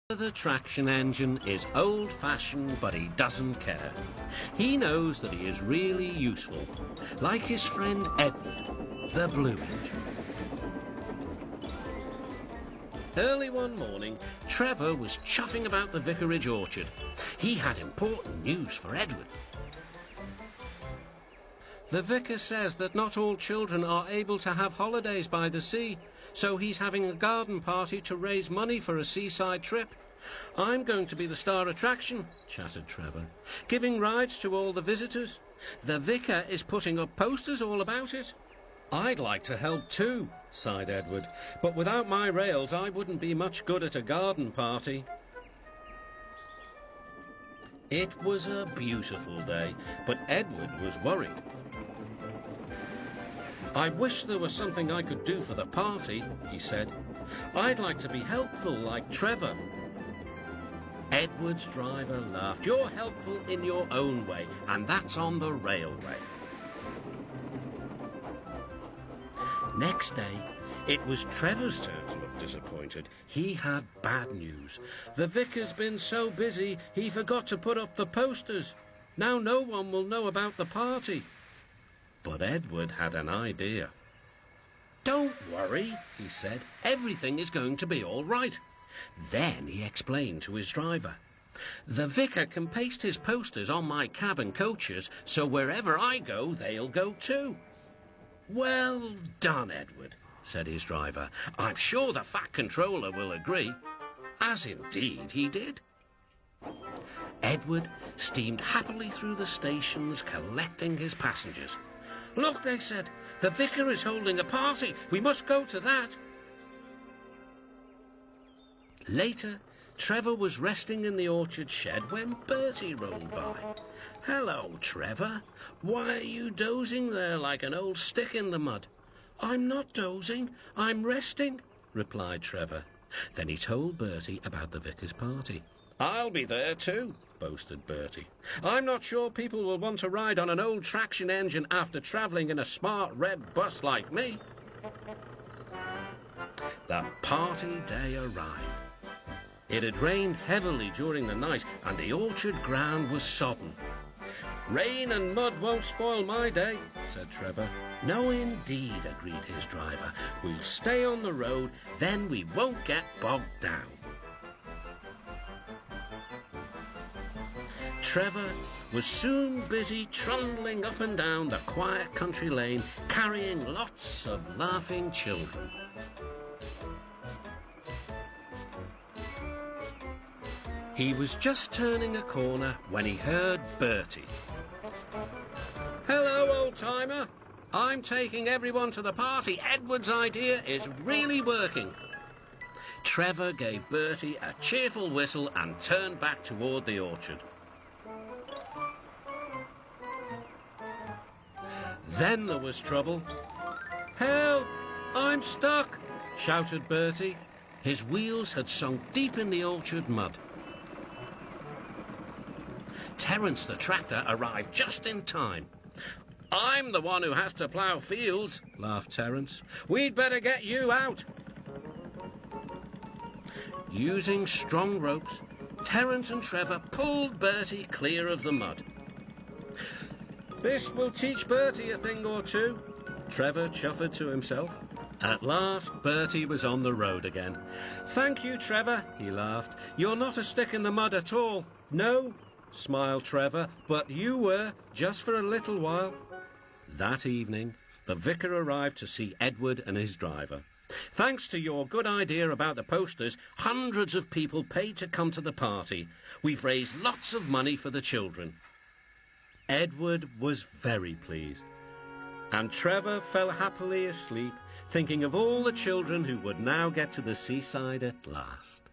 The traction engine is old-fashioned, but he doesn't care. He knows that he is really useful, like his friend Edward, the blue engine. Early one morning, Trevor was chuffing about the vicarage orchard. He had important news for Edward. The vicar says that not all children are able to have holidays by the sea, so he's having a garden party to raise money for a seaside trip. I'm going to be the star attraction, chattered Trevor, giving rides to all the visitors. The vicar is putting up posters all about it. I'd like to help too, sighed Edward, but without my rails I wouldn't be much good at a garden party. It was a beautiful day, but Edward was worried. I wish there was something I could do for the party, he said. I'd like to be helpful like Trevor. Edward's driver laughed. You're helpful in your own way, and that's on the railway. Next day, it was Trevor's turn to look disappointed. He had bad news. The vicar's been so busy, he forgot to put up the posters. Now no one will know about the party. But Edward had an idea. Don't worry, he said. Everything is going to be all right. Then he explained to his driver. The vicar can paste his posters on my cab and coaches, so wherever I go, they'll go too. Well done, Edward, said his driver. I'm sure the Fat Controller will agree. As indeed he did. Edward steamed happily through the stations, collecting his passengers. Look, they said, the vicar is holding a party. We must go to that. Later, Trevor was resting in the orchard shed when Bertie rolled by. Hello, Trevor. Why are you dozing there like an old stick in the mud? I'm not dozing, I'm resting, replied Trevor. Then he told Bertie about the vicar's party. I'll be there too, boasted Bertie. I'm not sure people will want to ride on an old traction engine after travelling in a smart red bus like me. The party day arrived. It had rained heavily during the night and the orchard ground was sodden. Rain and mud won't spoil my day, said Trevor. No, indeed, agreed his driver. We'll stay on the road, then we won't get bogged down. Trevor was soon busy trundling up and down the quiet country lane, carrying lots of laughing children. He was just turning a corner when he heard Bertie. Hello, old-timer. I'm taking everyone to the party. Edward's idea is really working. Trevor gave Bertie a cheerful whistle and turned back toward the orchard. Then there was trouble. Help! I'm stuck! Shouted Bertie. His wheels had sunk deep in the orchard mud. Terence the tractor arrived just in time. I'm the one who has to plough fields, laughed Terence. We'd better get you out. Using strong ropes, Terence and Trevor pulled Bertie clear of the mud. This will teach Bertie a thing or two, Trevor chuffed to himself. At last, Bertie was on the road again. Thank you, Trevor, he laughed. You're not a stick in the mud at all. No, smiled Trevor, but you were, just for a little while. That evening, the vicar arrived to see Edward and his driver. Thanks to your good idea about the posters, hundreds of people paid to come to the party. We've raised lots of money for the children. Edward was very pleased, and Trevor fell happily asleep, thinking of all the children who would now get to the seaside at last.